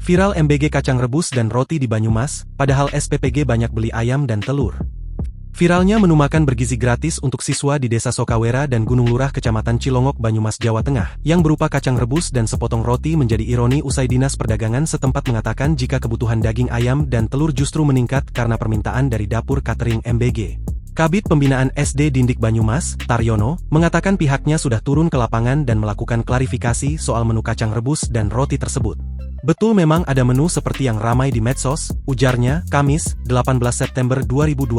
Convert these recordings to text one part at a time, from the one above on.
Viral MBG kacang rebus dan roti di Banyumas, padahal SPPG banyak beli ayam dan telur. Viralnya menu makan bergizi gratis untuk siswa di Desa Sokawera dan Gunung Lurah Kecamatan Cilongok, Banyumas, Jawa Tengah, yang berupa kacang rebus dan sepotong roti menjadi ironi usai Dinas Perdagangan setempat mengatakan jika kebutuhan daging ayam dan telur justru meningkat karena permintaan dari dapur catering MBG. Kabid Pembinaan SD Dindik Banyumas, Taryono, mengatakan pihaknya sudah turun ke lapangan dan melakukan klarifikasi soal menu kacang rebus dan roti tersebut. Betul memang ada menu seperti yang ramai di medsos, ujarnya, Kamis, 18 September 2025.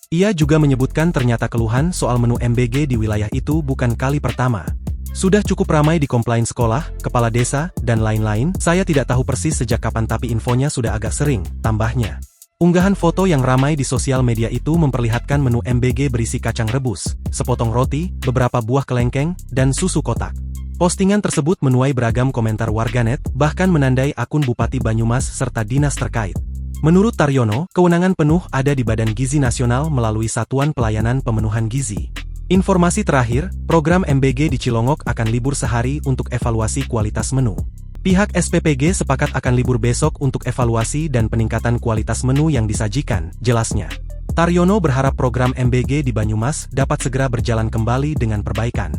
Ia juga menyebutkan ternyata keluhan soal menu MBG di wilayah itu bukan kali pertama. Sudah cukup ramai di komplain sekolah, kepala desa, dan lain-lain, saya tidak tahu persis sejak kapan tapi infonya sudah agak sering, tambahnya. Unggahan foto yang ramai di sosial media itu memperlihatkan menu MBG berisi kacang rebus, sepotong roti, beberapa buah kelengkeng, dan susu kotak. Postingan tersebut menuai beragam komentar warganet, bahkan menandai akun Bupati Banyumas serta dinas terkait. Menurut Taryono, kewenangan penuh ada di Badan Gizi Nasional melalui Satuan Pelayanan Pemenuhan Gizi. Informasi terakhir, program MBG di Cilongok akan libur sehari untuk evaluasi kualitas menu. Pihak SPPG sepakat akan libur besok untuk evaluasi dan peningkatan kualitas menu yang disajikan, jelasnya. Taryono berharap program MBG di Banyumas dapat segera berjalan kembali dengan perbaikan.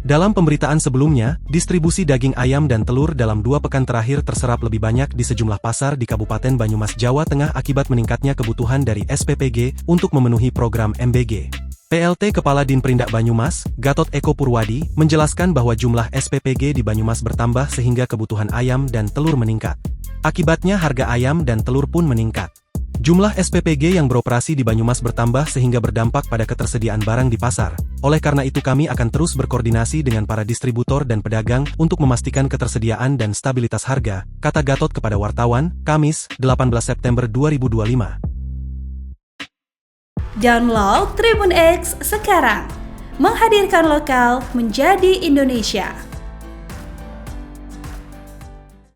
Dalam pemberitaan sebelumnya, distribusi daging ayam dan telur dalam 2 pekan terakhir terserap lebih banyak di sejumlah pasar di Kabupaten Banyumas, Jawa Tengah akibat meningkatnya kebutuhan dari SPPG untuk memenuhi program MBG. PLT Kepala Dinperindak Banyumas, Gatot Eko Purwadi, menjelaskan bahwa jumlah SPPG di Banyumas bertambah sehingga kebutuhan ayam dan telur meningkat. Akibatnya harga ayam dan telur pun meningkat. Jumlah SPPG yang beroperasi di Banyumas bertambah sehingga berdampak pada ketersediaan barang di pasar. Oleh karena itu kami akan terus berkoordinasi dengan para distributor dan pedagang untuk memastikan ketersediaan dan stabilitas harga, kata Gatot kepada wartawan, Kamis, 18 September 2025. Download Tribun X sekarang, menghadirkan lokal menjadi Indonesia.